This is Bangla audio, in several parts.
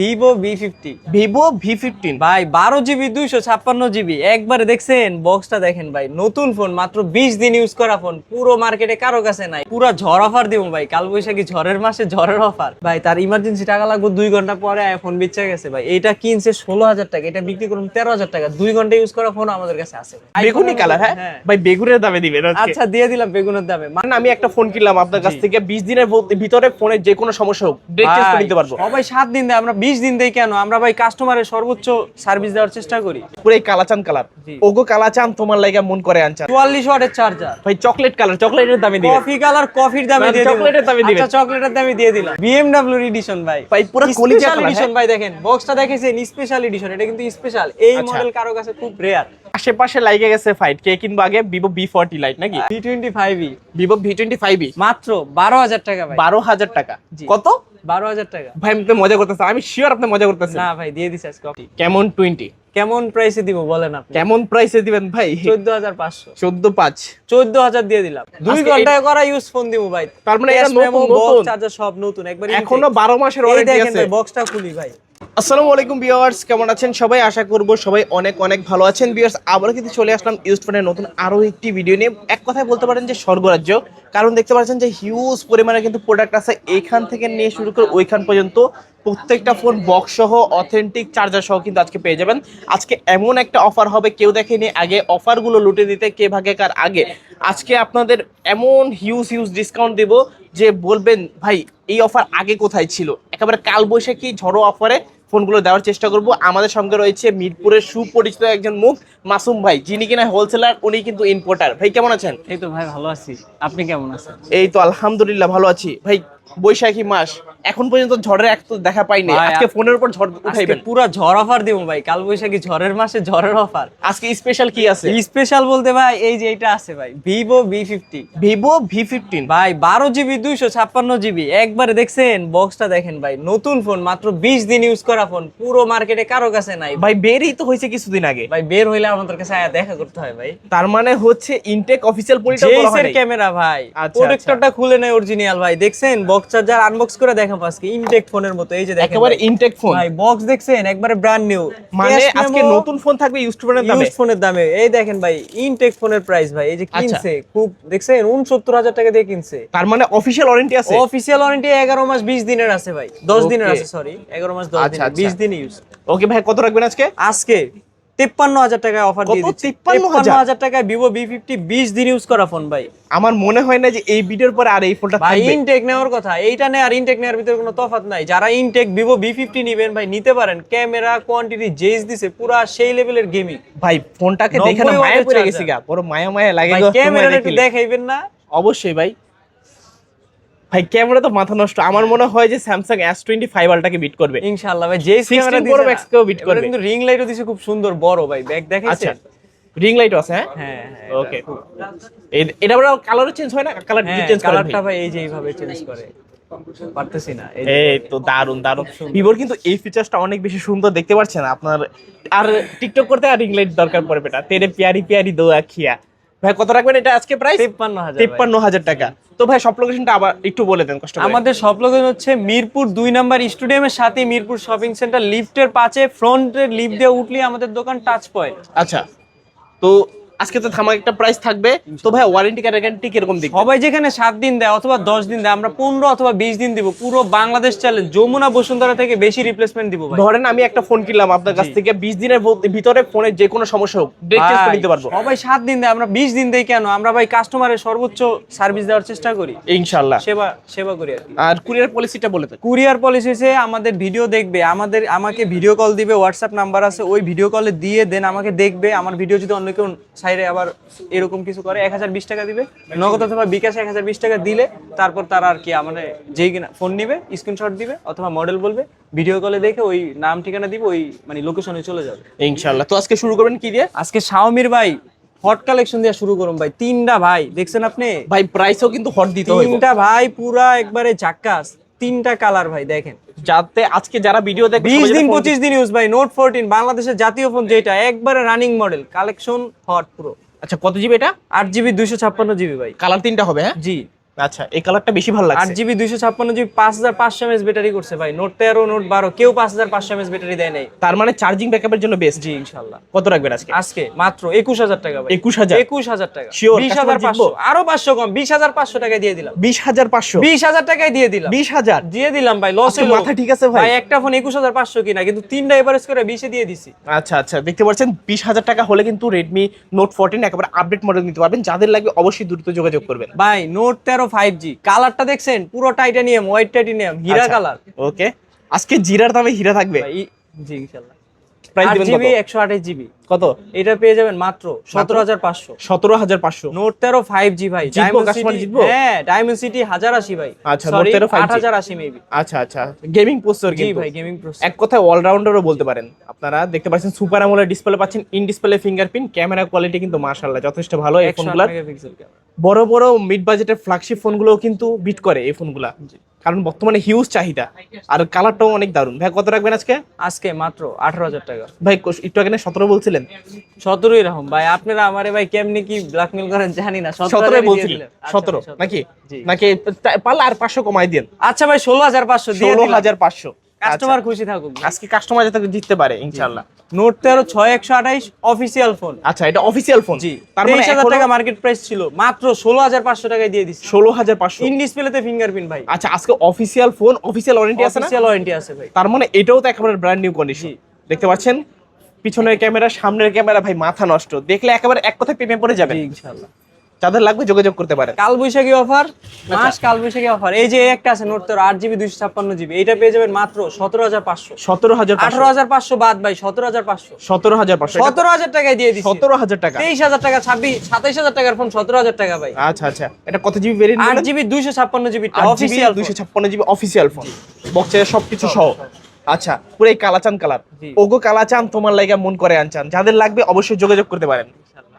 ভিভো V15 ভাই 12 GB 256 GB একবারে দেখছেন বক্সটা দেখেন ভাই, নতুন ফোন মাত্র 20 দিন ইউজ করা ফোন, পুরো মার্কেটে কারো কাছে নাই। পুরো ঝড় অফার দিব ভাই, কাল বৈশাখী ঝড়ের মাসে ঝড়ের অফার ভাই। তার ইমার্জেন্সি টাকা লাগবে 2 ঘন্টা পরে ফোন বেচে গেছে ভাই। এটা কিনছে 16,000 টাকা, এটা বিক্রি করুন 13,000 টাকা। 2 ঘন্টা ইউজ করা ফোন আমাদের কাছে আছে ভাই। বেগুনি কালার, হ্যাঁ ভাই বেগুনের দামে দিবেন আজকে। আচ্ছা দিয়ে দিলাম বেগুনের দামে। মানে আমি একটা ফোন কিনলাম আপনার কাছ থেকে, 20 দিনের ভিতরে ফোনের যে কোনো সমস্যা হোক ডেট চেঞ্জ করে দিতে পারবো সবাই 7 দিন দেয়, আমরা 20 দিন দেই কেন? আমরা ভাই কাস্টমারের সর্বোচ্চ সার্ভিস দেওয়ার চেষ্টা করি। পুরো এই কালাচান কালার, ওগো কালাচান তোমার লাগা মন করে আনছান 44 ওয়াটের চার্জার ভাই। চকলেট কালার, চকলেটের দামে দিবেন। কফি কালার, কফির দামে দিয়ে দিলাম। চকলেটের দামে দিবেন। আচ্ছা চকলেটের দামে দিয়ে দিলাম। BMW এডিশন ভাই, ভাই পুরো কলিজা কালার এডিশন ভাই। দেখেন বক্সটা দেখেছেন, স্পেশাল এডিশন। এটা কিন্তু স্পেশাল, এই মডেল কারো কাছে খুব রেয়ার। আশেপাশে লাগে গেছে ফাইট। কে কিনবো আগে? Vivo V40 Lite নাকি V25e, Vivo V25e মাত্র 12,000 টাকা ভাই। 12,000 টাকা। কত? 12,000 টাকা ভাই আপনি মজা করতেছেন, আমি শিওর আপনি মজা করতেছেন। না ভাই দিয়ে দিছি আজকে। কেমন 20 কেমন প্রাইসে দিব বলেন আপনি? কেমন প্রাইসে দিবেন ভাই? 14,500 14,500 14,000 দিয়ে দিলাম। 2 ঘন্টায় করা ইউজ ফোন দিব ভাই। তার মানে এটা নতুন চার্জার সব নতুন একবার। এখনো 12 মাসের ওয়ারেন্টি আছে। ভাই বক্সটা খুলি ভাই। আসসালামু আলাইকুম ভিউয়ার্স, কেমন আছেন সবাই? আশা করব সবাই অনেক অনেক ভালো আছেন। ভিউয়ার্স আবারও কিন্তু চলে আসলাম ইউজড ফোনের নতুন আরো একটি ভিডিও নিয়ে। এক কথায় বলতে পারেন যে স্বর্গরাজ্য, কারণ দেখতে পাচ্ছেন যে হিউজ পরিমাণে কিন্তু প্রোডাক্ট আছে। এইখান থেকে নিয়ে শুরু করে ওইখান পর্যন্ত প্রত্যেকটা ফোন বক্স সহ অথেন্টিক চার্জার সহ কিন্তু আজকে পেয়ে যাবেন। আজকে এমন একটা অফার হবে কেউ দেখেনি আগে, অফারগুলো লুটে দিতে কে ভাগে কার আগে। আজকে আপনাদের এমন হিউজ ডিসকাউন্ট দেব যে বলবেন ভাই এই অফার আগে কোথায় ছিল। একেবারে কাল বৈশাখী ঝড়ো অফারে ফোনগুলো দেওয়ার চেষ্টা করব। আমাদের সঙ্গে রয়েছে মিরপুরের সুপরিচিত একজন মুখ, মাসুম ভাই, যিনি কিনা হোলসেলার, উনি কিন্তু ইম্পোর্টার। ভাই কেমন আছেন? এই তো ভাই ভালো আছি, আপনি কেমন আছেন? এই তো আলহামদুলিল্লাহ ভালো আছি ভাই। বৈশাখী মাস, এখন পর্যন্ত ঝড়ের এক তো দেখা পাইনি, আজকে ফোনের উপর ঝড় উঠাইবেন। পুরো ঝড় অফার দেব ভাই, কাল বৈশাখী ঝড়ের মাসে ঝড়ের অফার। আজকে স্পেশাল কি আছে? স্পেশাল বলতে ভাই এই যে এটা আছে ভাই, Vivo V15 ভাই 12 GB 256 GB একবারে দেখছেন বক্সটা দেখেন ভাই, নতুন ফোন মাত্র 20 দিন ইউজ করা ফোন, পুরো মার্কেটে কারো কাছে নাই ভাই। বেরই তো হয়েছে কিছুদিন আগে ভাই, বের হইলে আমাদের কাছে আয়া দেখা করতে হয় ভাই। তার মানে হচ্ছে ইনটেক অফিশিয়াল পরিটা বলা হয়। ক্যামেরা ভাই, আচ্ছা, প্রোটেক্টরটা খুলে নেই অরিজিনাল ভাই। দেখছেন বক্স চার্জার আনবক্স করে দেখাবো আজকে, ইনটেক ফোনের মতো। এই যে দেখেন একেবারে ইনটেক ফোন ভাই, বক্স দেখছেন একবারে ব্র্যান্ড নিউ। মানে আজকে নতুন ফোন থাকবে ইউজড ফোনের দামে। এই দেখেন ভাই ইনটেক ফোনের প্রাইস ভাই, এই যে কিনছে খুব দেখছেন 69,000 টাকা দিয়ে কিনছে। তার মানে অফিশিয়াল ওয়ারেন্টি আছে? অফিশিয়াল ওয়ারেন্টি 11 মাস 20 দিনের আছে ভাই, 10 দিনের আছে, সরি 11 মাস 10 দিন, 20 দিন ইউজ। ওকে ভাই, কত রাখবেন আজকে? আজকে 53,000 টাকা অফার দিয়ে দিচ্ছি। 53,000 টাকায় Vivo V50 20 দিন ইউজ করা ফোন ভাই। আমার মনে হয় না যে এই ভিডিওর পরে আর এই ফোনটা ভাই থাকবে। ইনটেক নেওয়ার কথা, এইটা নেই আর ইনটেক নেওয়ার ভিতরে কোনো তফাৎ নাই। যারা ইনটেক Vivo V50 নেবেন ভাই নিতে পারেন। ক্যামেরা কোয়ান্টিটি জেস দিছে পুরা সেই লেভেলের গেমিং ভাই। ফোনটাকে দেখে না মায়া পড়ে গেছি গা, বড় মায়া লাগে ভাই। গো। ক্যামেরাটা একটু দেখাইবেন না? অবশ্যই ভাই। ভাই ক্যামেরা তো মাথা নষ্ট। আমার মনে হয় যে Samsung S25 Ultra-কে বিট করবে ইনশাআল্লাহ ভাই। যেই ক্যামেরা 16 Pro Max কেও বিট করবে। কিন্তু রিং লাইটও দিছে খুব সুন্দর বড় ভাই, ব্যাক দেখাইছেন? আচ্ছা, রিং লাইটও আছে? হ্যাঁ ওকে। এটা বড় কালারও চেঞ্জ হয় না? কালার চেঞ্জ করে কালারটা ভাই এই যে এইভাবে চেঞ্জ করে পারতেছি না। এই তো দারুন ভিভোর কিন্তু এই ফিচারটা অনেক বেশি সুন্দর, দেখতে পাচ্ছেন আপনার। আর টিকটক করতে আর রিং লাইট দরকার পড়ে বেটা, তেরে প্যারি দো আখিয়া। ভাই কত রাখবেন এটা আজকে প্রাইস? 53,000 টাকা। তো ভাই সব লোকেশনটা আবার একটু বলে দেন কষ্ট করে। আমাদের সব লোকেশন হচ্ছে মিরপুর 2 নাম্বার স্টেডিয়ামের সাথে মিরপুর শপিং সেন্টার, লিফটের পাশে ফ্রন্টের লিফট দিয়ে উঠলে আমাদের দোকান টাচ পয়েন্ট। আচ্ছা, তো আজকে তো ধামাকা একটা প্রাইস থাকবে। তো ভাই ওয়ারেন্টি গ্যারান্টি কিরকম দিবেন? সবাই যেখানে 7 দিন দেয় অথবা 10 দিন দেয়, আমরা 15 অথবা 20 দিন দিব। পুরো বাংলাদেশ চ্যালেঞ্জ, যমুনা বসুন্ধরা থেকে বেশি রিপ্লেসমেন্ট দিব ভাই। ধরেন আমি একটা ফোন কিনলাম আপনার কাছ থেকে, 20 দিনের ভিতরে ফোনের যে কোনো সমস্যা হোক ডেট চেঞ্জ করে দিতে পারবো। সবাই 7 দিন দেয়, আমরা 20 দিন দেই কেন? আমরা ভাই কাস্টমারের সর্বোচ্চ সার্ভিস দেওয়ার চেষ্টা করি ইনশাআল্লাহ, সেবা করি আর কি। আর কুরিয়ার পলিসিটা বলে দেন। কুরিয়ার পলিসি হচ্ছে আমাদের ভিডিও দেখবে, আমাকে ভিডিও কল দিবে, হোয়াটসঅ্যাপ নাম্বার আছে, ওই ভিডিও কলে দিয়ে দেন আমাকে দেখবে। আমার ভিডিও যদি অন্য কেউ সাইডে আবার এরকম কিছু করে 1020 টাকা দিবে নগদ অথবা বিকাশে 1020 টাকা দিলে তারপর তারা আর কি আমাদের যেই কিনা ফোন নিবে স্ক্রিনশট দিবে অথবা মডেল বলবে, ভিডিও কলে দেখে ওই নাম ঠিকানা দিবে, ওই মানে লোকেশনে চলে যাবে ইনশাআল্লাহ। তো আজকে শুরু করবেন কি দিয়ে? আজকে শাওমির ভাই হট কালেকশন দিয়ে শুরু করুন ভাই। 3টা ভাই দেখছেন আপনি ভাই, প্রাইসও কিন্তু হট দিতে হবে। 3টা ভাই পুরা একবারে ঝাক্কাস, 3টা কালার ভাই দেখেন, যাতে আজকে যারা ভিডিও দেখবে 20 দিন 25 দিন ইউজ ভাই। নোট 14 বাংলাদেশের জাতীয় ফোন, যেটা একবারে রানিং মডেল, কালেকশন হট পুরো। আচ্ছা, কত জিবি এটা? 8 GB 256 GB ভাই। কালার 3টা হবে? হ্যাঁ জি। আচ্ছা, এই কালারটা বেশি ভালো লাগছে। 8GB 256GB 5500 mAh ব্যাটারি করছে ভাই। নোট 13 নোট 12 কেউ 5500 mAh ব্যাটারি দেয় নাই। তার মানে চার্জিং ব্যাকআপের জন্য বেস্ট। জি ইনশাআল্লাহ। কত রাখবেন আজকে? আজকে মাত্র 21000 টাকা ভাই। 21000 21000 টাকা। Sure, 20500 আরো 500 কম 20500 টাকায় দিয়ে দিলাম। 20500 20000 টাকায় দিয়ে দিলাম। 20000 দিয়ে দিলাম ভাই, লস হলো। মাথা ঠিক আছে ভাই? ভাই একটা ফোন 21500 কিনা, কিন্তু তিনটা এভারেজ করে 20 এ দিয়ে দিছি। আচ্ছা আচ্ছা, দেখতে পাচ্ছেন 20000 টাকা হলে কিন্তু Redmi Note 14 একেবারে আপডেট মডেল নিতে পারবেন। যাদের লাগবে অবশ্যই দ্রুত যোগাযোগ করবেন। ভাই নোট 13 5G কালারটা দেখছেন, পুরো টাইটানিয়াম, হোয়াইট টাইটানিয়াম, হীরা কালার। ওকে, আজকে জিরার দামে হীরা থাকবে ভাই জি ইনশাআল্লাহ। প্রাইস দিবেন কত? 128GB কত? এটা পেয়ে যাবেন মাত্র 17500। 17500 নোট 13 5G ভাই। জিতবো, কাস্টমার জিতবো? হ্যাঁ, ডায়মন্ড 1080 ভাই। আচ্ছা, নোট 13 5G 8080 মেবি। আচ্ছা আচ্ছা, গেমিং প্রসেসর জি কিন্তু ভাই, গেমিং প্রসেসর। এক কথায় অলরাউন্ডারও বলতে পারেন। আপনারা দেখতে পাচ্ছেন সুপার অ্যামোলেড ডিসপ্লে পাচ্ছেন, in display fingerprint, camera quality কিন্তু মাশাআল্লাহ যথেষ্ট ভালো। এই 108 ফোনগুলোর মেগাপিক্সেল ক্যামেরা। বড় বড় মিড বাজেটের ফ্ল্যাগশিপ ফোনগুলোও কিন্তু বিট করে এই ফোনগুলা, কারণ বর্তমানে হিউজ চাহিদা। আর কালারটাও অনেক দারুণ। ভাই কত রাখবেন আজকে? আজকে মাত্র 18000 টাকা। ভাই একটু আগে না 17 বলছিলেন? 17 এরকম ভাই। আপনারা আমারে ভাই কেমনে কি ব্ল্যাকমেল করেন জানি না। 17 বলছিলেন? 17 নাকি? নাকি পারলে আর 500 কমাই দেন। আচ্ছা ভাই 16500 দিয়ে দিলাম। 16500। কাস্টমার খুশি থাকুক। আজকে কাস্টমার যাতে জিততে পারে ইনশাআল্লাহ। Note 13 6128 official phone. আচ্ছা, এটা অফিশিয়াল ফোন। জি, তার মানে 23000 টাকা মার্কেট প্রাইস ছিল, মাত্র 16500 টাকায় দিয়ে দিছি। 16500 ইন ডিসপ্লেতে ফিঙ্গারপ্রিন্ট ভাই। আচ্ছা, আজকে অফিশিয়াল ফোন, অফিশিয়াল ওয়ারেন্টি আছে না? অফিশিয়াল ওয়ারেন্টি আছে ভাই। তার মানে এটাও তো একেবারে ব্র্যান্ড নিউ কন্ডিশন। দেখতে পাচ্ছেন পিছনের ক্যামেরা, সামনের ক্যামেরা, ভাই মাথা নষ্ট। দেখলে একেবারে এক কথায় প্রেমে পড়ে যাবে। জি ইনশাআল্লাহ। যাদের লাগবে যোগাযোগ করতে পারেন। কাল বৈশাখী অফার, মাস কাল বৈশাখী অফার। এই যে একটা আছে নোট 13 8GB 256GB, এটা পেয়ে যাবেন মাত্র 17500। 17500 18500 বাদ ভাই, 17500। 17500 17000 টাকায় দিয়ে দিছি। 17000 টাকা। 23000 টাকা, 27000 টাকার ফোন 17000 টাকা ভাই। আচ্ছা আচ্ছা, এটা কত GB variant? 8GB 256GB official 256GB official phone, বক্সে সবকিছু সহ। আচ্ছা, পুরো এই কালাচান কালার। ওগো কালাচান তোমার লাগা মন করে আনচান। যাদের লাগবে অবশ্যই যোগাযোগ করতে পারেন।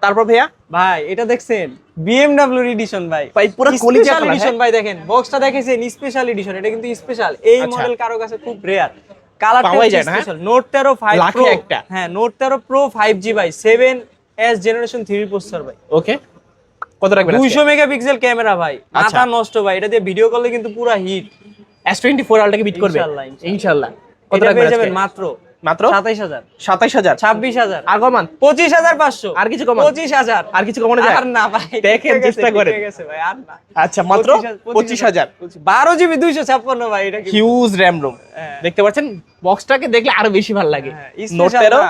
তারপর ভাইয়া ভাই এটা দেখছেন BMW এডিশন ভাই। ভাই পুরো কলিজা কালার এডিশন ভাই। দেখেন বক্সটা দেখেছেন, স্পেশাল এডিশন। এটা কিন্তু স্পেশাল। এই মডেল কারো কাছে খুব রেয়ার। কালারটা পাওয়াই যায় না। স্পেশাল। নোট 13 5 লাখে Pro একটা। হ্যাঁ, নোট 13 Pro 5G ভাই, 7S জেনারেশন 3 প্রসেসর ভাই। ওকে, কত রাখবেন আজকে? 200 মেগাপিক্সেল ক্যামেরা ভাই। মাথা নষ্ট ভাই। এটা দিয়ে ভিডিও কলে কিন্তু পুরো হিট। S24 আলটাকে বিট করবে ইনশাআল্লাহ, ইনশাআল্লাহ। কত এটা রাখবেন পেয়ে আজকে? যাবেন মাত্র মাত্র 27000 27000 26000 আর কমান 25500 আর কিছু কমান 25000 আর কিছু কমানো যায়? আর না ভাই, দেখেন, ঠিক আছে, চেষ্টা করেন। ঠিক আছে ভাই, আর না। আচ্ছা, মাত্র 25000 12GB 256 ভাই। এটা কি হিউজ র‍্যাম রোম। হ্যাঁ। দেখতে পাচ্ছেন বক্সটাকে দেখলে আরো বেশি ভালো লাগে। হ্যাঁ, নোট স্পেশাল 13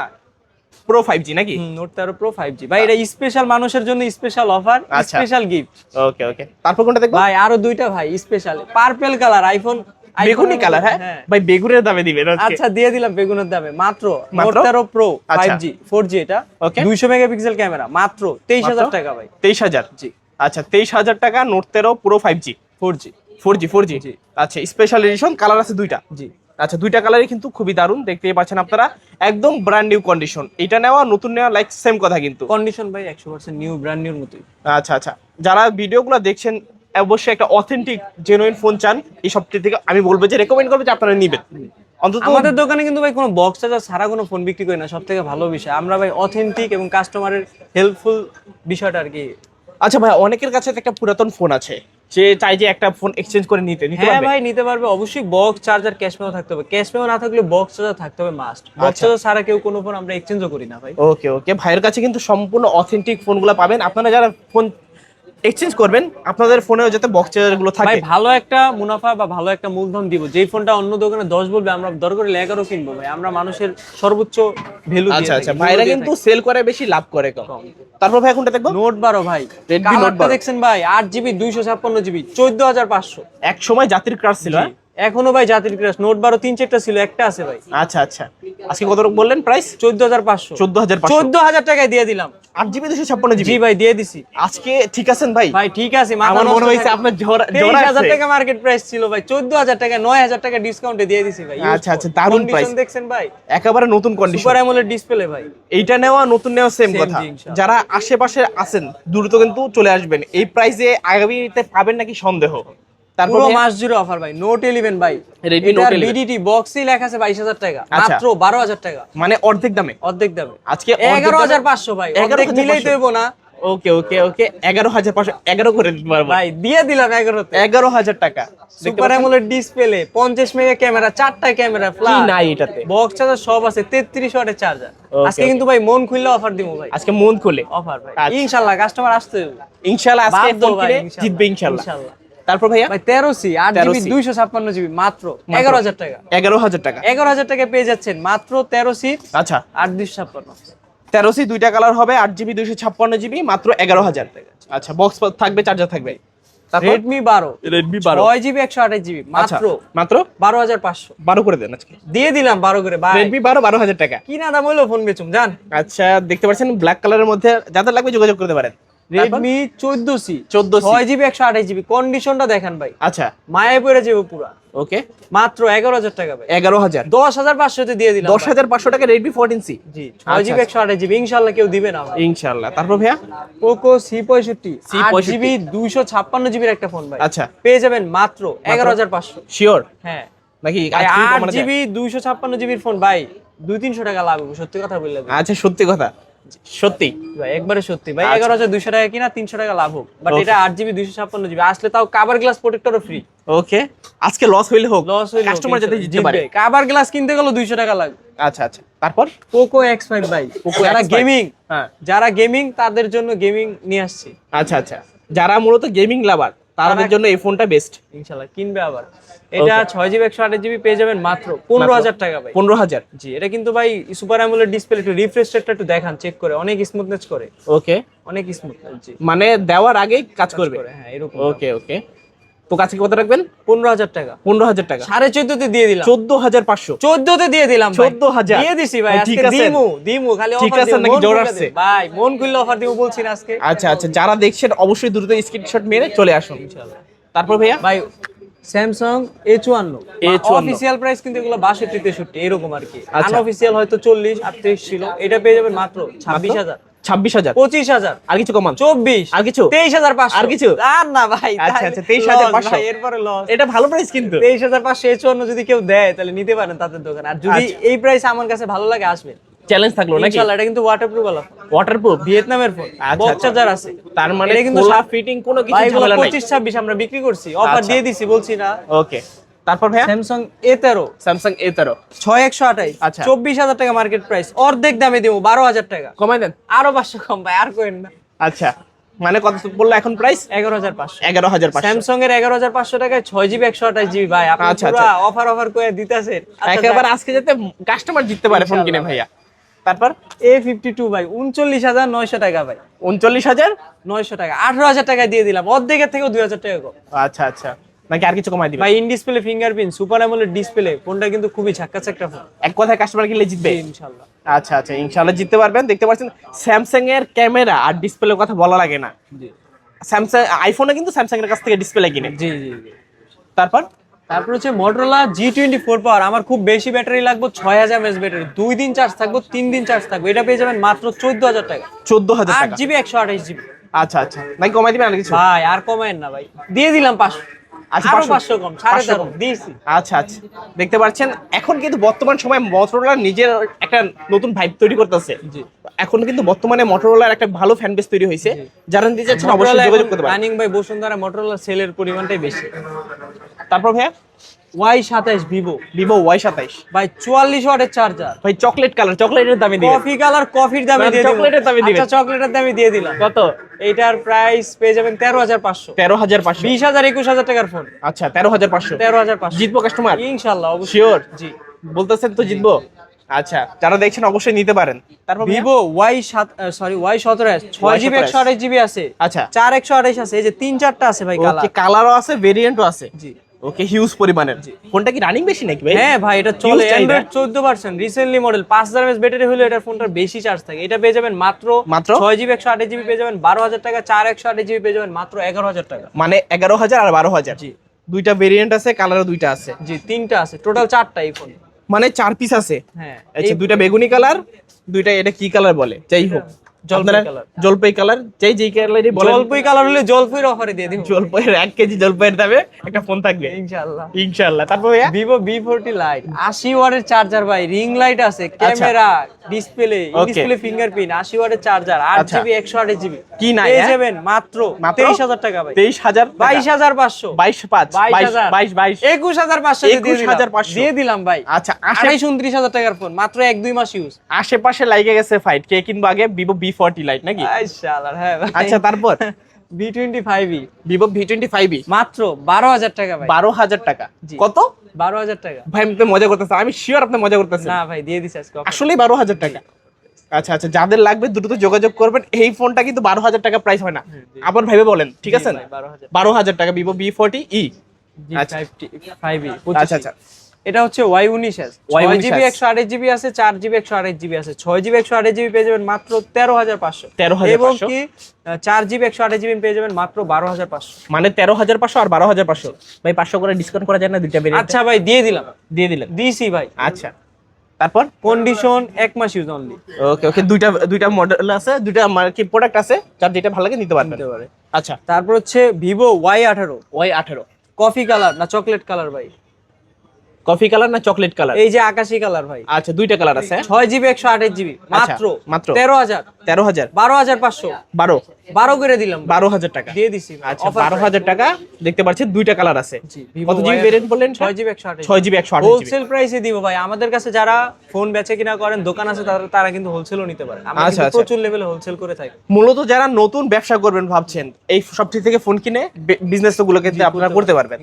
Pro 5G নাকি? নোট 13 Pro 5G ভাই। এটা স্পেশাল মানুষের জন্য স্পেশাল অফার, আচ্ছা। Special gift. ওকে ওকে, তারপর কোনটা দেখবো? ভাই আরো দুইটা ভাই স্পেশাল পার্পল কালার আইফোন। বেগুনি কালার। হ্যাঁ ভাই, বেগুনের দামে দিবেন আজকে। আচ্ছা, দিয়ে দিলাম বেগুনের দামে। মাত্র নোট মাত্র? 13 Pro আচ্ছা। 5G 4G, এটা ওকে। 200 মেগাপিক্সেল ক্যামেরা, মাত্র 23000 টাকা ভাই। 23000 জি। আচ্ছা, 23000 টাকা নোট 13 Pro 5G 4G। জি। আচ্ছা, স্পেশাল এডিশন, কালার আছে দুইটা। জি। আচ্ছা, দুইটা কালারই কিন্তু খুবই দারুণ। দেখতেই পাচ্ছেন আপনারা, একদম ব্র্যান্ড নিউ কন্ডিশন। এটা নেওয়া নতুন নেওয়া লাইক সেম কথা কিন্তু। কন্ডিশন ভাই 100% নিউ, ব্র্যান্ড নিউর মতোই। আচ্ছা আচ্ছা, যারা ভিডিওগুলো দেখছেন অবশ্যই একটা অথেন্টিক জেনুইন ফোন চান, এই সবটি থেকে আমি বলবো যে রেকমেন্ড করবো যে আপনারা নিবেন। অন্তত আমাদের দোকানে কিন্তু ভাই কোনো বক্স চার্জার ছাড়া কোনো ফোন বিক্রি করি না। সবথেকে ভালো বিষয় আমরা ভাই অথেন্টিক এবং কাস্টমারের হেল্পফুল বিষয়টা আর কি। আচ্ছা ভাই, অনেকের কাছে তো একটা পুরাতন ফোন আছে, সে চাই যে একটা ফোন এক্সচেঞ্জ করে নিতে হ্যাঁ পারবে? ভাই, নিতে পারবে অবশ্যই। বক্স চার্জার, ক্যাশ মেমো থাকতে হবে। ক্যাশ মেমো না থাকলে বক্স চার্জার থাকতে হবে মাস্ট। বক্স আচ্ছা। চার্জার ছাড়া কেউ কোনো ফোন আমরা এক্সচেঞ্জও করি না ভাই। ওকে ওকে, ভাইয়ের কাছে কিন্তু সম্পূর্ণ অথেন্টিক ফোনগুলো পাবেন। আপনারা যারা ফোন এক্সচেঞ্জ করবেন, আপনাদের ফোনেও যাতে বক্স চার্জারগুলো ভাই থাকে। ভালো একটা মুনাফা বা ভালো একটা মূলধন দিব। যেই ফোনটা অন্য দোকানে 10 বলবে, আমরা দরকার হলে 11 কিনবো ভাই। আমরা মানুষের সর্বোচ্চ ভ্যালু দিয়ে আচ্ছা আচ্ছা, থাকি। ভাইরা কিন্তু সেল করে বেশি, লাভ করে কম। তারপর ভাই কোনটা দেখবো? নোট 12 ভাই। Redmi Note কালারটা 12 দেখছেন ভাই, 8GB 256GB 14500। এক সময় জাতির ক্রাশ ছিল। হ্যাঁ? এখনো ভাই জাতির ক্রাশ। নোট 12 3-4টা ছিল, একটা আছে ভাই। আচ্ছা আচ্ছা, আজকে কত বললেন প্রাইস? 14500। 14500 14000 টাকায় দিয়ে দিলাম। 8GB 256GB। জি ভাই, দিয়ে দিছি। আজকে ঠিক আছেন ভাই? ভাই ঠিক আছে, আমার মনে হয়েছে আপনার জোড়া 23000 টাকা মার্কেট প্রাইস ছিল ভাই। 14000 টাকা, 9000 টাকা ডিসকাউন্টে দিয়ে দিছি ভাই। আচ্ছা আচ্ছা, দারুণ Condition প্রাইস দেখছেন ভাই, একেবারে নতুন কন্ডিশন। সুপার অ্যামোলেড ডিসপ্লে ভাই। এইটা নেওয়া নতুন নেওয়া সেম Same কথা। জি, ইনশাআল্লাহ। যারা আশেপাশে আছেন দ্রুত কিন্তু চলে আসবেন। এই প্রাইসে আগামীতে পাবেন নাকি সন্দেহ। তারপর পুরো ভাইয়া? মাস জুড়ে অফার ভাই। নোট 11 ভাই, Redmi Note 11 বিডিটি বক্সই লেখা আছে 22000 টাকা, আচ্ছা। মাত্র 12000 টাকা। মানে অর্ধেক দামে অর্ধেক দামে আজকে অর্ধেক দামে? 11500 ভাই। অর্ধেক 11500 মিলেই তো হইবো না। ওকে ওকে ওকে 11,500, 11 করে দিতে পারবো ভাই দিয়ে দিলাম 11তে। 11,000 টাকা। Super AMOLED display, 50 mega camera, 4টা ক্যামেরা, কি ফ্ল্যাশ নাই এটাতে? বক্স চার্জার সব আছে, 33 ওয়াটের চার্জার। Okay, আজকে কিন্তু ভাই মন খুললে অফার দিমু ভাই, আজকে মন খুলে অফার ভাই। আচ্ছা। ইনশাআল্লাহ কাস্টমার আসতে হবে। ইনশাআল্লাহ আজকে বাধ্য ফোন ভাই, কিনে ইনশাআল্লাহ। জিতবে ইনশাআল্লাহ। ইনশাআল্লাহ। তারপর ভাইয়া ভাই 13C 8GB 13C 256GB মাত্র 11,000 টাকা। 11,000 টাকা। 11,000 টাকা পেয়ে যাচ্ছেন মাত্র 13C আচ্ছা 8 256। 13C দুইটা কালার হবে, 8GB 256GB, মাত্র 11,000 টাকা। আচ্ছা বক্স থাকবে, চার্জার থাকবে। তারপর Redmi 12 Redmi 12 6GB 128GB মাত্র মাত্র 12,500 12 করে দেন আজকে। দিয়ে দিলাম 12 করে ভাই। Redmi 12 12,000 টাকা। কি না দাম হইলো ফোন বেচুম জান। আচ্ছা দেখতে পাচ্ছেন ব্ল্যাক কালারের মধ্যে, যাদের লাগবে যোগাযোগ করতে পারেন। Redmi 14C 14C 6GB 128GB কন্ডিশনটা দেখেন ভাই, আচ্ছা মায়ে পড়ে যাবে পুরা। ওকে মাত্র 11,000 টাকা ভাই। 11,000 10,500 তে দিয়ে দিলাম 10,500 টাকা Redmi 14C। জি 6GB 128GB ইনশাআল্লাহ কেউ দিবে না ভাই। ইনশাআল্লাহ। তারপর ভাইয়া Poco C65 C65 8GB 256GB এর একটা ফোন ভাই, আচ্ছা পেয়ে যাবেন মাত্র 11,500। শিওর হ্যাঁ নাকি? ভাই, আর কি কমানো যায়? 8GB 256GB এর ফোন ভাই 200-300 টাকা লাভ হবে, সত্যি কথা বললে ভাই। আচ্ছা সত্যি কথা, সত্যি ভাই একবারে সত্যি ভাই, আচ্ছা। 11,200 টাকা কিনা 300 টাকা লাভ হোক, বাট Okay. এটা 8GB 256GB আসলে তাও কভার গ্লাস প্রোটেক্টরও ফ্রি। ওকে আজকে লস হইলে হোক, লস হইলো কাস্টমার যাতে জিততে পারে। কভার গ্লাস কিনতে গেলে 200 টাকা লাগবে। আচ্ছা আচ্ছা তারপর Poco X5 ভাই, Poco যারা X5 গেমিং, হ্যাঁ যারা গেমিং তাদের জন্য গেমিং নিয়ে আসছি আচ্ছা আচ্ছা, যারা মূলত গেমিং লাভার তাদের জন্য এই ফোনটা বেস্ট। ইনশাআল্লাহ কিনবে আবার। এটা 6GB 128GB পেয়ে যাবেন মাত্র 15,000 টাকা ভাই। 15,000 জি এটা কিন্তু ভাই সুপার অ্যামোলেড ডিসপ্লে, একটু রিফ্রেশ রেটটা একটু দেখান, চেক করে, অনেক স্মুথনেস করে, ওকে অনেক স্মুথনেস। জি মানে দেওয়ার আগেই কাজ করবে। হ্যাঁ এরকম। ওকে ওকে তো কাছে কত রাখবেন? 15,000 টাকা। 15,000 টাকা। 14.5 তে দিয়ে দিলাম। 14,500 14 তে দিয়ে দিলাম ভাই। 14,000 দিয়ে দিছি ভাই, ঠিক আজকে আছে। দিমু খালি ঠিক অফার আছে দিমু, নাকি মন জোর খুলে আসছে? দিমু। ভাই মন খুললে অফার দিমু বলছি না আজকে। আচ্ছা আচ্ছা যারা দেখছেন অবশ্যই দ্রুত স্ক্রিনশট মেরে চলে আসুন ইনশাআল্লাহ। তারপর ভাইয়া ভাই Samsung A54 অফিশিয়াল প্রাইস কিন্তু এগুলো 62-63 এরকম আর কি, আচ্ছা। আনঅফিশিয়াল হয়তো 40-38 ছিল, এটা পেয়ে যাবেন মাত্র 26,000 26,000 25,000 আর কিছু কমান? 24 আর কিছু? 23,500 আর কিছু? আর না ভাই, আচ্ছা আচ্ছা 23,500 ভাই এরপরে লস। এটা ভালো প্রাইস কিন্তু। 23,500 A54 যদি কেউ দেয় তাহলে নিতে পারেন তাদের দোকান, আর যদি আচ্ছা। এই প্রাইস আমার কাছে ভালো লাগে আসবেন। চ্যালেঞ্জ থাকলো নাকি? ইনশাআল্লাহ এটা কিন্তু ওয়াটারপ্রুফ ওয়ালা ফোন, ওয়াটারপ্রুফ ভিয়েতনামের ফোন, আচ্ছা, বক্স আচ্ছা। চার্জার আছে। তার মানে এটা কিন্তু খোলা ফিটিং কোনো কিছু ভাই এগুলো ঝামেলা নাই। 25-26 আমরা বিক্রি করছি, অফার আচ্ছা। দিয়ে দিছি বলছি না। ওকে তারপর ভাইয়া স্যামসাং A13 স্যামসাং A13 6128 আচ্ছা। 24,000 টাকা মার্কেট প্রাইস, অর্ধেক দামে দেবো 12,000 টাকা, কমাই দেন। আরো 500 কম ভাই, আর কোয়েন না। আচ্ছা মানে কত বললো এখন প্রাইস? 11,500 11,500 স্যামসাং এর 11,500 টাকায় 6GB 128GB ভাই, আপনি আচ্ছা, পুরো আচ্ছা। অফার করে দিতেছেন। একেবারে আজকে যাতে কাস্টমার জিততে পারে ফোন কিনে ভাইয়া। তারপর A52 ভাই 39,900 টাকা ভাই, 39,900 টাকা, 18,000 টাকায় দিয়ে দিলাম, অর্ধেকের থেকেও 2,000 টাকা কম আচ্ছা আচ্ছা নাকি আর কিছু কমাই দিবে? ভাই। In display fingerprint, super AMOLED display, ফোনটা কিন্তু খুবই ঝাক্কাস একটা ফোন। এক কথায় কাস্টমার কিনলে জিতবে ইনশাআল্লাহ। আচ্ছা আচ্ছা ইনশাআল্লাহ জিততে পারবেন। দেখতে পাচ্ছেন স্যামসাং এর ক্যামেরা আর ডিসপ্লের কথা বলা লাগে না। জি স্যামসাং আইফোনে কিন্তু স্যামসাং এর কাছ থেকে ডিসপ্লে কিনে। জি। তারপর হচ্ছে Motorola G24 পাওয়ার, আমার খুব বেশি ব্যাটারি লাগবে, 6,000 mAh ব্যাটারি, 2 দিন চার্জ থাকবো, 3 দিন চার্জ থাকবো, এটা পেয়ে যাবেন মাত্র 14,000 টাকা, 14,000 টাকা। 8GB 128GB। আচ্ছা আচ্ছা নাকি কমাই দিবেন আর কিছু? ভাই আর কমায়েন না ভাই, দিয়ে দিলাম 500, আচ্ছা, আরো 500 500 কম, 13.5 কম। দিয়েছি। আচ্ছা আচ্ছা দেখতে পাচ্ছেন এখন কিন্তু বর্তমান সময় Motorola নিজের একটা নতুন ভাইব তৈরি করতেছে। জি এখন কিন্তু বর্তমানে Motorolaর একটা ভালো ফ্যান বেস তৈরি হয়েছে, যারা নিতে যাচ্ছেন অবশ্যই যোগাযোগ করতে পারেন। রানিং ভাই বসুন্ধরা Motorola সেলের পরিমাণটাই বেশি। তারপর ভাইয়া Y27 ভিভো Y27 ভাই 44 ওয়াটের চার্জার, ভাই চকলেট কালার, চকলেটের দামে দিবেন। কফি কালার, কফির দামে মানে দিয়ে দিলাম, চকলেটের দামে দিবেন। আচ্ছা চকলেটের দামে দিয়ে দিলাম। কত? এইটার প্রাইস পেয়ে যাবেন 13,500, 13,500 20,000-21,000 টাকার ফোন, আচ্ছা 13,500 13,500 জিতবো কাস্টমার ইনশাআল্লাহ অবশ্যই। শিওর জি বলতেছেন তো জিতবো? আচ্ছা যারা দেখছেন অবশ্যই নিতে পারেন। তারপর ভিভো Y17 6GB 128GB আছে, আচ্ছা 4128 আছে, এই যে 3-4টা আছে ভাই কালার। ওকে কালারও আছে, ভেরিয়েন্টও আছে। জি ওকে হিউজ পরিমাণের। ফোনটা কি রানিং বেশি নাকি ভাই? হ্যাঁ ভাই এটা চলে, Android 14 recently model, 5,000 mAh battery হলে এটার ফোনটার বেশি চার্জ থাকে। এটা পেয়ে যাবেন মাত্র 6GB 128GB পেয়ে যাবেন 12,000 টাকা, 4128GB পেয়ে যাবেন মাত্র 11,000 টাকা। মানে 11,000 আর 12,000। জি দুইটা ভেরিয়েন্ট আছে, কালারও দুইটা আছে। জি 3টা আছে, টোটাল 4টা এই ফোন। মানে 4 পিস আছে। হ্যাঁ আচ্ছা দুইটা বেগুনি কালার, দুইটা এটা কি কালার বলে যাই হোক, জলপাই কালার, জলপাই কালার, যেই কালারই বলেন। জলপাই কালার হলে জলপাইয়ের অফারে দিয়ে দিব, জলপাইয়ের 1 কেজি জলপাইয়ের দামে একটা ফোন থাকবে ইনশাআল্লাহ ইনশাআল্লাহ। তারপর ভাইয়া ভিভো V40 লাইট 80 ওয়াটের চার্জার ভাই, রিং লাইট আছে, ক্যামেরা, ডিসপ্লে, ডিসপ্লে ফিঙ্গারপ্রিন্ট, 80 ওয়াটের চার্জার, 8 জিবি 128 জিবি কি নাই পেয়ে যাবেন মাত্র 23000 টাকা ভাই। 23000 22500 22500 দিয়ে দিলাম ভাই। আচ্ছা 28-29,000 টাকার ফোন, মাত্র 1-2 মাস ইউজ। আশেপাশে লাগে গেছে ফাইট, কে কিনবো আগে? Vivo V40 Lite নাকি? মাশাআল্লাহ, হ্যাঁ ভাই। আচ্ছা তারপর V25e Vivo V25e মাত্র 12000 টাকা ভাই। 12000 টাকা? কত? 12000 টাকা ভাই আপনি মজা করতেছেন, আমি শিওর আপনি মজা করতেছেন। না ভাই, দিয়ে দিছি আজকে। আসলে 12000 টাকা? আচ্ছা আচ্ছা, যাদের লাগবে দ্রুত যোগাযোগ করবেন। এই ফোনটা কিন্তু 12000 টাকা প্রাইস হয় না, আবার ভাইবে বলেন, ঠিক আছে? 12000 টাকা Vivo V40e। আচ্ছা 5e। আচ্ছা আচ্ছা, এটা হচ্ছে Y19s, 6GB 128GB আছে, 4GB 128GB আছে। 6GB 128GB পেয়ে যাবেন মাত্র 13500, এবং কি 4GB 128GB পেয়ে যাবেন মাত্র 12500। মানে 13500 আর 12500। ভাই 500 করে ডিসকাউন্ট করা যায় না দুইটা বেরিয়ে? আচ্ছা ভাই, দিয়ে দিলাম। দিছি ভাই। আচ্ছা তারপর কন্ডিশন 1 মাস ইউজ অনলি। ওকে ওকে, দুইটা মডেল আছে, দুইটা কি প্রোডাক্ট আছে, যার যেটা ভালো লাগে নিতে পারবেন। আচ্ছা তারপর হচ্ছে Vivo Y18। Y18 coffee colour না চকলেট কালার ভাই? কফি কালার না চকলেট কালার? এই যে আকাশি কালার ভাই। আচ্ছা দুইটা কালার আছে। 6GB 128GB মাত্র 13000 12500 12 করে দিলাম 12000 টাকা দিয়ে দিছি। আচ্ছা 12000 টাকা। দেখতে পাচ্ছেন দুইটা কালার আছে। কত জিবি ভেরিয়েন্ট বললেন? 6GB 128 6GB 128 হোলসেল প্রাইসে দিব ভাই। আমাদের কাছে যারা ফোন বেচে কিনা করেন, দোকান আছে, তারা কিন্তু হোলসেলও নিতে পারে। আমরা কিন্তু প্রচুর লেভেলে হোলসেল করে থাকি। মূলত যারা নতুন ব্যবসা করবেন ভাবছেন, এই সব থেকে ফোন কিনে বিজনেস গুলো কিন্তু আপনারা করতে পারবেন।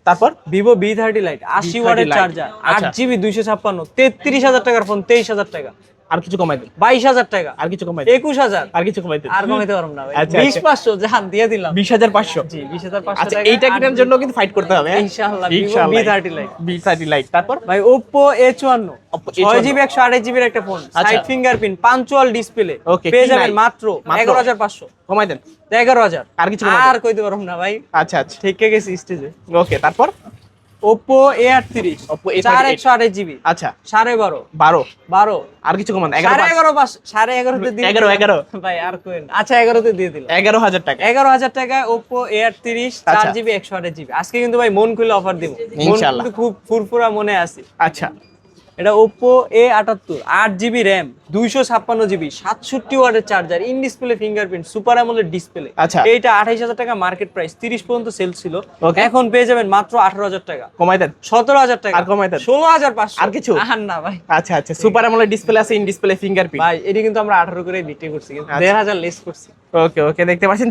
তারপর Vivo V30 Lite 80 ওয়াটের চার্জার, 8GB 256, 33000 টাকার ফোন 23000 টাকা। আর কিছু কমাই দেন? 22000 টাকা। আর কিছু কমাই দেন? 21000। আর কিছু কমাই দেন? আর কমাইতে পারবো না ভাই। আচ্ছা 20500 জান দিয়ে দিলাম। 20500? জি 20500 আচ্ছা টাকা। এইটা কেনার জন্য কিন্তু ফাইট করতে হবে ইনশাআল্লাহ। Vivo V30 Lite। V30 Lite। তারপর ভাই Oppo A54 6GB 128GB এর একটা phone, side fingerprint, punctual display পেয়ে যাবেন মাত্র 11500। কমাই দেন? 11000। আর কিছু কমাই দেন? আর কইতে পারবো না ভাই। আচ্ছা আচ্ছা, ঠিক গেছি স্টেজে। ওকে তারপর Oppo A38 4/128GB আচ্ছা 12.5 আর কিছু কমান? 11.5 তে দিয়ে 11 ভাই, আর কোয়েন। আচ্ছা 11 তে দিয়ে দিলাম। 11000 টাকা। 11000 টাকায় Oppo A38 4GB 128GB। আজকে কিন্তু ভাই মন খুলে অফার দিব ইনশাআল্লাহ। কিন্তু খুব ফুরফুরা মনে আছে। আচ্ছা এটা Oppo A78 8GB RAM 256GB 67 ওয়াটের charger, in display fingerprint, super AMOLED display. আচ্ছা এইটা 28000 টাকা মার্কেট প্রাইস, 30 পর্যন্ত সেল ছিল। এখন পেয়ে যাবেন মাত্র 18000 টাকা। কমাই দেন? 17000 টাকা। আর কমাই দেন? 16500। আর কিছু? আর না ভাই। আচ্ছা আচ্ছা, সুপার অ্যামোলেড ডিসপ্লে আছে, ইন ডিসপ্লে ফিঙ্গারপ্রিন্ট। ভাই এটি কিন্তু আমরা 18 করে বিক্রি করছি, কিন্তু 1500 লেস করছি। ওকে ওকে, দেখতে পাচ্ছেন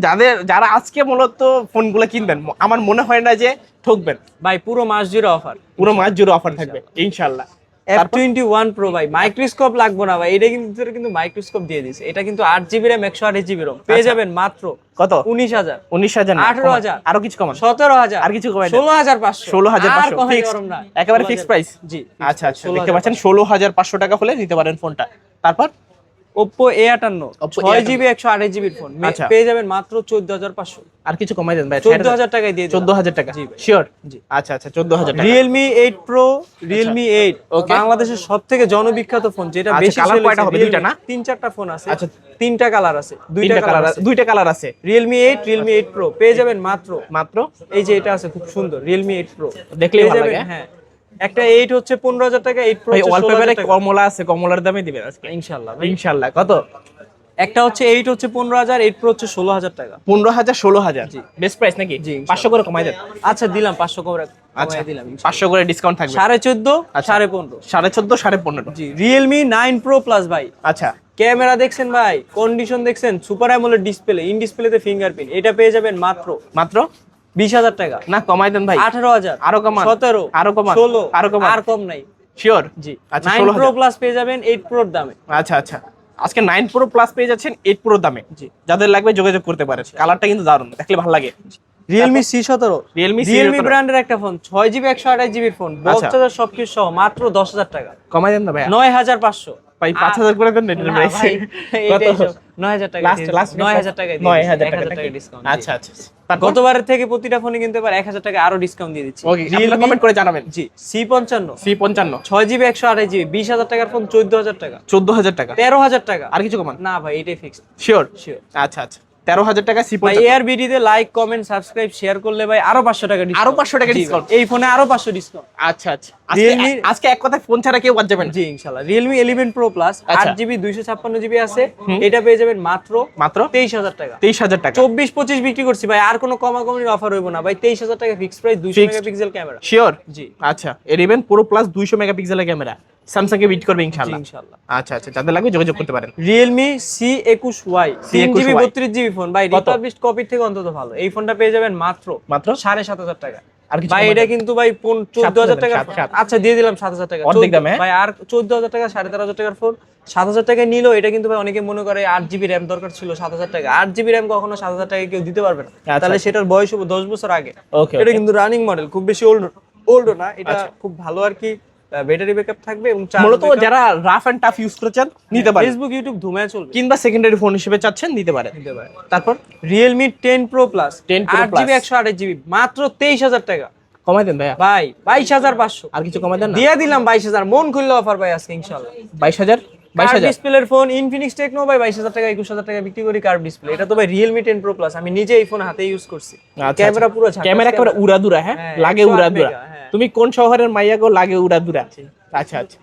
যারা আজকে মূলত ফোনগুলো কিনবেন, আমার মনে হয় না যে ঠকবেন ভাই। পুরো মাস জুড়ে অফার, পুরো মাস জুড়ে অফার থাকবে ইনশাআল্লাহ। F21 Pro ভাই, মাইক্রোস্কোপ লাগবে না ভাই। এটা কিন্তু মাইক্রোস্কোপ দিয়ে দিয়েছে। এটা কিন্তু 8GB RAM 128GB ROM পেয়ে যাবেন মাত্র কত? 19000। 19000 না 18000। আরো কিছু কমান? 17000। আর কিছু কমাই দেন? 16500। 16500 ফিক্স ফিক্স, একেবারে ফিক্স প্রাইস। জি আচ্ছা আচ্ছা, দেখতে পাচ্ছেন 16500 টাকা হলে নিতে পারেন ফোনটা। তারপর Oppo A58 6GB 128GB phone পেয়ে যাবেন মাত্র 14500। আর কিছু কমাই দেন ভাই? 14000 টাকায় দিয়ে দিন। 14000 টাকা? জি শিওর? জি। আচ্ছা আচ্ছা, 14000 টাকা। Realme 8 Pro, Realme 8 বাংলাদেশের সবথেকে জনবিখ্যাত ফোন, যেটা বেশি কালার সেল কয়টা হবে? দুইটা না? 3-4টা ফোন আছে। আচ্ছা তিনটা কালার আছে, দুইটা কালার আছে। Realme 8 Realme 8 Pro পেয়ে যাবেন মাত্র এই যে এটা আছে খুব সুন্দর Realme 8 Pro, দেখলেই ভালো লাগে। হ্যাঁ, একটা 8 হচ্ছে 15000 টাকা, 8 Pro ভাই হচ্ছে ওয়ালপেপারে 16000 টাকা। কমলা আছে, কমলার দামে দিবেন আজকে ইনশাআল্লাহ। ইনশাআল্লাহ। কত? একটা হচ্ছে 8 হচ্ছে 15000, 8 Pro হচ্ছে 16000 টাকা। 15000 16000 বেস্ট প্রাইস নাকি? জি 500 করে কমাই দেন। আচ্ছা দিলাম 500 করে আচ্ছা কমাই দিলাম। 500 করে ডিসকাউন্ট থাকবে। 14.5 15.5 14.5 15.5 জি। Realme 9 Pro Plus ভাই। আচ্ছা ক্যামেরা দেখছেন ভাই, কন্ডিশন দেখছেন, সুপার অ্যামোলেড ডিসপ্লে, ইন ডিসপ্লেতে ফিঙ্গারপ্রিন্ট। এটা পেয়ে যাবেন মাত্র 20000 টাকা। না কমাই দেন ভাই। 18000। আরো কমান? 17 আরো কমান? 16 আরো কমান? আর কম নাই। শিওর? জি। আচ্ছা 9 Pro Plus পেয়ে যাবেন 8 Pro এর দামে। আচ্ছা আচ্ছা, আজকে 9 Pro Plus পেয়ে যাচ্ছেন 8 Pro দামে। জি। যাদের লাগবে যোগাযোগ করতে পারেন। কালারটা কিন্তু দারুণ, দেখলে ভালো লাগে। Realme C17 Realme ব্র্যান্ডের একটা phone, 6GB 128GB phone, box charger সবকিছু সহ মাত্র 10000 টাকা। কমাই দেন না ভাই? 9500। ভাই 5000 করে দেন এটার প্রাইস। কত? 9000 টাকা। লাস্ট 9000 টাকা দিয়ে 9000 টাকা ডিসকাউন্ট। আচ্ছা আচ্ছা, গতবারের থেকে প্রতিটা ফোনে কিনতে পারে 1000 টাকা আরো ডিসকাউন্ট দিয়ে দিচ্ছি। ওকে, আপনারা কমেন্ট করে জানাবেন। জি। C55 6GB 128GB 20000 টাকার ফোন 14000 টাকা। 14000 টাকা? 13000 টাকা। আর কিছু কমান? না ভাই এটাই ফিক্স। শিওর? শিওর। আচ্ছা আচ্ছা, 13,000 টাকা ভাই C75 এয়ার বিডিতে লাইক কমেন্ট সাবস্ক্রাইব শেয়ার করলে ভাই আরো 500 টাকা ডিসকাউন্ট, আরো 500 টাকা ডিসকাউন্ট। এই ফোনে আরো 500 ডিসকাউন্ট। আচ্ছা আচ্ছা, আজকে এক কথায় ফোন ছাড়া কেউ বাদ যাবে না। জি ইনশাআল্লাহ। Realme 11 Pro Plus আচ্ছা। 8GB 256GB আছে, এটা পেয়ে যাবেন মাত্র 23,000 টাকা। 23,000 টাকা 24-25 বিক্রি করছি ভাই, আর কোনো কমাকমির অফার হইব না ভাই। 23,000 টাকা fix price, 200 megapixel camera. Sure? জি আচ্ছা, 11 Pro Plus 200 মেগাপিক্সেলের ক্যামেরা, স্যামসাং কে বিট করবে ইনশাআল্লাহ। ইনশাআল্লাহ। আচ্ছা আচ্ছা, যাদের লাগবে যোগাযোগ করতে পারেন। Realme C21Y C21Y 3GB 32GB phone ভাই, কত? রিপাবলিশড কপি থেকে অন্তত ভালো। এই ফোনটা পেয়ে যাবেন মাত্র 7,500 টাকা। আর কিছু ভাই কমাবেন? এটা কিন্তু ভাই 14,000 টাকা। 7,000 আচ্ছা দিয়ে দিলাম 7,000 টাকা, অর্ধেক দামে, হ্যাঁ? ভাই আর 14,000 টাকা 13,500 টাকার ফোন 7,000 টাকা নিলো। এটা কিন্তু ভাই অনেকে মনে করে 8GB র্যাম দরকার ছিল 7,000 টাকা। 8GB র্যাম কখনো 7,000 টাকা কেউ দিতে পারবে না, তাহলে সেটার বয়স হবে 10 বছর আগে। ওকে, এটা কিন্তু রানিং মডেল, খুব বেশি ওল্ড না, এটা খুব ভালো আর কি ব্যাটারি ব্যাকআপ থাকবে এবং মূলত যারা রাফ এন্ড টাফ ইউজ করেছেন নিতে পারেন, ফেসবুক ইউটিউব ধুমায় চলবে, কিংবা সেকেন্ডারি ফোন হিসেবে চাচ্ছেন নিতে পারেন। তারপর Realme 10 Pro Plus 10 Pro 8GB 128GB মাত্র 23,000 টাকা। কমাই দেন ভাইয়া, ভাই 22,500 আর কিছু কমাই দেন না? দিয়ে দিলাম 22,000, মন খুললে অফার ভাই আজকে ইনশাআল্লাহ। 22,000 22,000 ডিসপ্লের ফোন Infinix Tecno ভাই 22,000 টাকা 21,000 টাকা বিক্রি করি কার্ভ ডিসপ্লে। এটা তো ভাই Realme 10 Pro Plus, আমি নিজে এই ফোন হাতে ইউজ করছি। ক্যামেরা পুরো ঝাকাস, ক্যামেরা একেবারে উড়াদুরা, হ্যাঁ লাগে 108 উড়াদুরা। মেগা, হ্যাঁ। তুমি কোন শহরের মাইয়া গো, লাগে উড়াদুরা। আচ্ছা আচ্ছা,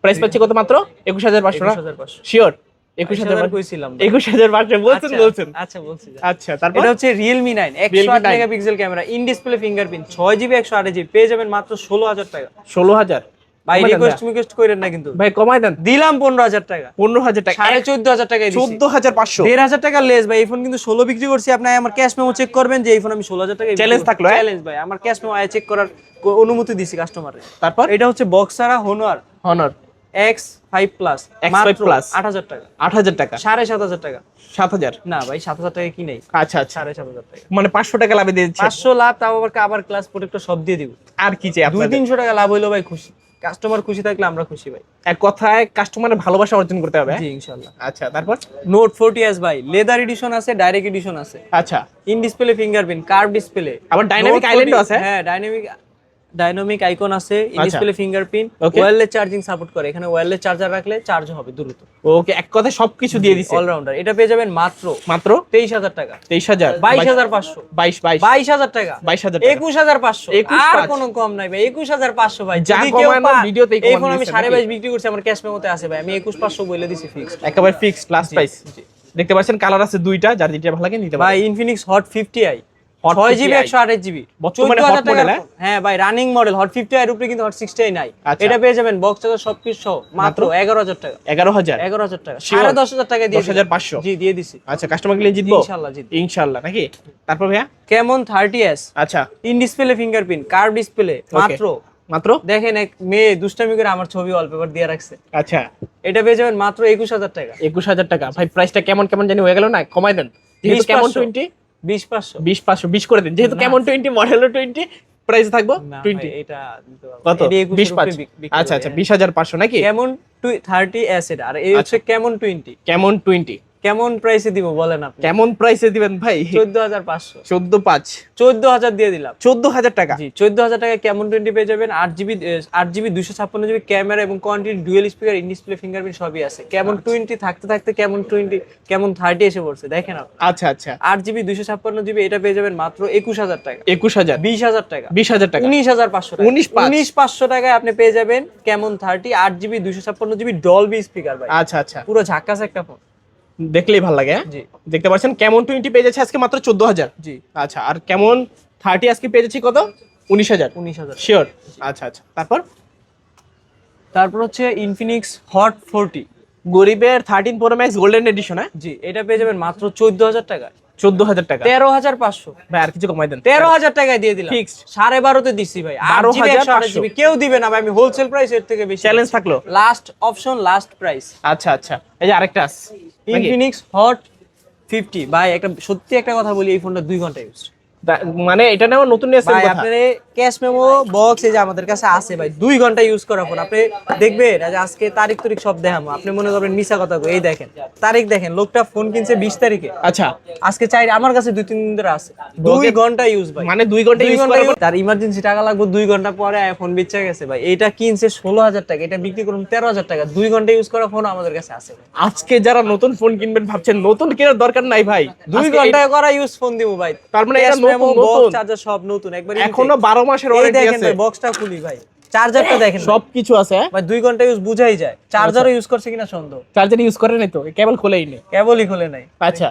প্রাইস পাচ্ছি কত? মাত্র 21,500 না? 21,500 শিওর? 21,000 কইছিলাম 21,500 বলছেন বলছেন। আচ্ছা বলছি। আচ্ছা, তারপর এটা হচ্ছে Realme 9 108 megapixel camera, in display fingerprint, 6GB 128GB পেয়ে যাবেন মাত্র 16,000 টাকা। 16,000 ভাই রিকোয়েস্ট করেন না কিন্তু ভাই, কমাই দেন। দিলাম 15,000 টাকা, 15,000 টাকা, 14,500 টাকায় দিছি। 14,500 1,500 টাকা লেস ভাই। এই ফোন কিন্তু 16 বিক্রি করছি। আপনি আমার ক্যাশ মেমো চেক করবেন যে এই ফোন আমি 16,000 টাকায় Challenge থাকলো, হ্যাঁ? চ্যালেঞ্জ ভাই, আমার ক্যাশ মেমো চেক করার অনুমতি দিছি কাস্টমারের। তারপর এটা হচ্ছে বক্সারা Honor Honor X5 Plus X5 মাত্র Plus 8,000 টাকা, 8,000 টাকা, 7,500 টাকা। 7,000 না ভাই 7,000 টাকা কি নেই, আচ্ছা আচ্ছা, 7,500 টাকা। মানে 500 টাকা লাভে দিয়ে দিচ্ছে। 500 লাভ, তাও আবার ক্লাস প্রোটেক্টর সব দিয়ে দিব। আর কি চাই আপনাদের? 200-300 টাকা লাভ হইলো ভাই খুশি, কাস্টমার খুশি থাকলে আমরা খুশি ভাই। এক কথায় কাস্টমারের ভালোবাসা অর্জন করতে হবে, হ্যাঁ? জি ইনশাআল্লাহ। আচ্ছা, তারপর Note 40s ভাই লেদার এডিশন আছে, ডাইরেক্ট এডিশন আছে, আচ্ছা, in display fingerprint, curve display, আবার ডাইনামিক আইল্যান্ডও আছে? হ্যাঁ ডাইনামিক আইকন আছে, ইন আচ্ছা। Display fingerprint, Okay. Wireless charging support করে। এখানে ওয়্যারলেস চার্জার রাখলে চার্জ হবে দ্রুত। ওকে, এক কথায় সবকিছু দিয়ে দিছে। অলরাউন্ডার। এটা পেয়ে যাবেন মাত্র মাত্র 23,000 টাকা, 23,000 22,500 22,000 টাকা, 22,000 টাকা, 21,500 আর 21,500 কোনো কম নাই ভাই। 21,500 ভাই, যা যদি কেউ কমানো পায়, ভিডিওতেই এই কমানো ফোন আমি দিয়েছে 22,500 বিক্রি করছি, আমার ক্যাশ মেমোতে আছে ভাই, আমি 21,500 বলে দিছি ফিক্সড। একেবারে ফিক্সড লাস্ট প্রাইস। দেখতে পাচ্ছেন কালার আছে দুইটা, যার যেটা ভালো লাগে নিতে ভাই পারেন। Infinix Hot 50i Hot 6GB 50i 128GB বর্তমানে hot 14,000 টাকা। model, হ্যাঁ? হ্যাঁ ভাই রানিং মডেল Hot 50i এর উপরে কিন্তু Hot 60i নাই। আচ্ছা। এটা পেয়ে যাবেন বক্স চার্জার সবকিছু সহ মাত্র 11,000 টাকা। 11,000 11,000 টাকা, Sure? 10,500 টাকা দিয়ে 10,500 জি দিয়ে দিছি। আচ্ছা, কাস্টমার গেলে জিতবো ইনশাআল্লাহ জিতবো। ইনশাআল্লাহ, নাকি? তারপর ভাইয়া কেমন 30s আচ্ছা, in display fingerprint, curve display, মাত্র মাত্র দেখেন এক মেয়ে দুষ্টামি করে আমার ছবি ওয়ালপেপার দিয়ে রাখছে। আচ্ছা, এটা পেয়ে যাবেন মাত্র 21,000 টাকা। 21,000 টাকা। ভাই প্রাইসটা কেমন কেমন জানি হয়ে গেল না? কমাই দেন। যেহেতু কেমন 20 20,500 20,500 20 করে দিন, যেহেতু কেমন 20 মডেলও 20 প্রাইস থাকবো না 20 ভাই, এটা দিতে পারবো না। কত? এটা 21,000 20,500 বিক্রি আচ্ছা করি, আচ্ছা, হ্যাঁ। 20,500 নাকি? কেমন 30s এটা, আর এই হচ্ছে কেমন 20। কেমন 20 কেমন প্রাইসে দিব বলেন আপনি? কেমন প্রাইসে দিবেন ভাই? 14,500 14,500 14,000 দিয়ে দিলাম। 14,000 টাকা। জি 14,000 টাকা কেমন 20 পেয়ে যাবেন। 8GB 256GB ক্যামেরা এবং continue dual speaker, in display fingerprint সবই আছে। কেমন 20 থাকতে থাকতে কেমন 20 কেমন 30 এসে পড়ছে দেখেন আপনি। আচ্ছা আচ্ছা, 8GB 256GB এটা পেয়ে যাবেন মাত্র 21,000 টাকা। 21,000 20,000 টাকা, 20,000 টাকা, 19,500 টাকা। 19,500 টাকায় আপনি পেয়ে যাবেন কেমন 30 8GB 256GB ডলবি স্পিকার ভাই। আচ্ছা আচ্ছা, পুরো ঝাক্কাস একটা ফোন। দেখলেই ভালো লাগে, হ্যাঁ? জি দেখতে পাচ্ছেন কেমন 20 পেয়ে যাচ্ছে আজকে মাত্র 14,000। জি আচ্ছা, আর কেমন 30 আজকে পেয়ে যাচ্ছি কত? 19,000। 19,000। শিওর? আচ্ছা আচ্ছা, তারপর হচ্ছে Infinix Hot 40 গরিবের 13 Pro Max গোল্ডেন এডিশন, হ্যাঁ? জি এটা পেয়ে যাবেন মাত্র 14,000 টাকা। 14,000 টাকা। 13,500 ভাই আর কিছু কমাই দেন। 13,000 টাকায় দিয়ে দিলাম। Fixed। 12.5 দিচ্ছি ভাই। 12,500 কেউ দিবে না ভাই, আমি হোলসেল প্রাইস এর থেকে বেশি। চ্যালেঞ্জ থাকলো। Last option, last price. আচ্ছা আচ্ছা, এই যে আরেকটা আছে নাকি? Infinix Hot 50 ভাই, একটা সত্যি একটা কথা বলি, এই ফোনটা 2 ঘন্টা ইউজ। মানে এটা নেওয়া নতুন নিয়েছেন ভাই কথা? আপনার ক্যাশ মেমো বক্স এই যে আমাদের কাছে আছে ভাই 2 ঘন্টা ইউজ করার পর আপনি দেখবেন যে আজকে তারিখ সব দেখাবো, আপনি মনে করবেন মিছা কথা কই, এই দেখেন তারিখ দেখেন, লোকটা ফোন কিনছে 20 তারিখে, আচ্ছা আজকে আমার কাছে 2-3 দিন ধরে আছে, 2 ঘন্টা ইউজ ভাই, মানে 2 ঘন্টা ইউজ করার পর তার ইমার্জেন্সি টাকা লাগবে 2 ঘন্টা পরে ফোন বেচে গেছে ভাই, এটা কিনছে 16,000 টাকা, এটা বিক্রি করুন 13,000 টাকা, 2 ঘন্টা ইউজ করা ফোন আমাদের কাছে আছে। আজকে যারা নতুন ফোন কিনবেন ভাবছেন নতুন কেনার দরকার নাই ভাই, 2 ঘন্টায় করা ইউজ ফোন দিব ভাই, তার মানে এটা Cash memo, নতুন box, নতুন চার্জার সব নতুন একবার, এখনো 12 মাসের এই ওয়ারেন্টি দেখেন আছে, ভাই বক্সটা খুলি ভাই, চার্জারটা দেখেন সব কিছু আছে। ভাই 2 ঘন্টা ইউজ বুঝাই যায়, চার্জারও ইউজ করছে কিনা সন্দেহ, চার্জার ইউজ করে নাই তো, কেবল খোলেই নেই। কেবলই খুলে নাই। আচ্ছা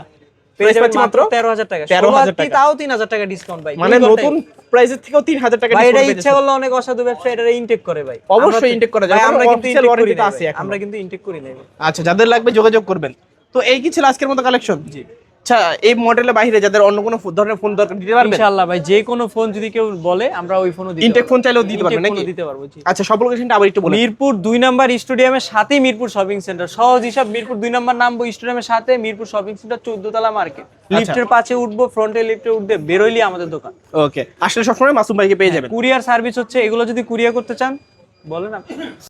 পেয়ে যাবেন পাচ্ছি মাত্র 13,000 টাকা, 13,000 টাকা। তাও 3,000 টাকা ডিসকাউন্ট ভাই, মানে 2 ঘন্টায়। নতুন প্রাইসের থেকেও 3000 টাকা ভাই এটা ডিসকাউন্ট ইচ্ছা করলে অনেক অসাধু ব্যবসা এটা ইনটেক করে ভাই, অবশ্যই intake করা যায়, ভাই, আমরা কারণ কিন্তু official intake warranty করি তো নাই আছে ভাই, এখনো। আমরা কিন্তু ইনটেক করি নাই ভাই। আচ্ছা যাদের লাগবে যোগাযোগ করবেন। তো এই কি ছিল আজকের মতো কালেকশন? জি আচ্ছা এই মডেলের বাইরে যাদের অন্য কোনো ধরনের ফোন দরকার দিতে পারবেন? ইনশাআল্লাহ ভাই, যে কোনো ফোন যদি কেউ বলে আমরা ওই ফোনও দিতে ইনটেক পারবো। ফোন চাইলেও দিতে পারবেন Intake নাকি? ফোনও দিতে পারবো জি। আচ্ছা সব লোকেশনটা আবার একটু বলুন। মিরপুর 2 নাম্বার স্টেডিয়ামের সাথে মিরপুর শপিং সেন্টার, সহজ হিসাব, মিরপুর 2 নাম্বার নামবো স্টেডিয়ামের সাথে মিরপুর শপিং সেন্টার 14 তলা মার্কেট, লিফটের পাশে উঠবো, ফ্রন্টে লিফটে উঠবে, বেরোইলি আমাদের দোকান। ওকে আসলে সবসময় মাসুম ভাইকে পেয়ে যাবেন। কুরিয়ার সার্ভিস হচ্ছে, এগুলো যদি কুরিয়ার করতে চান বলেন আপনি।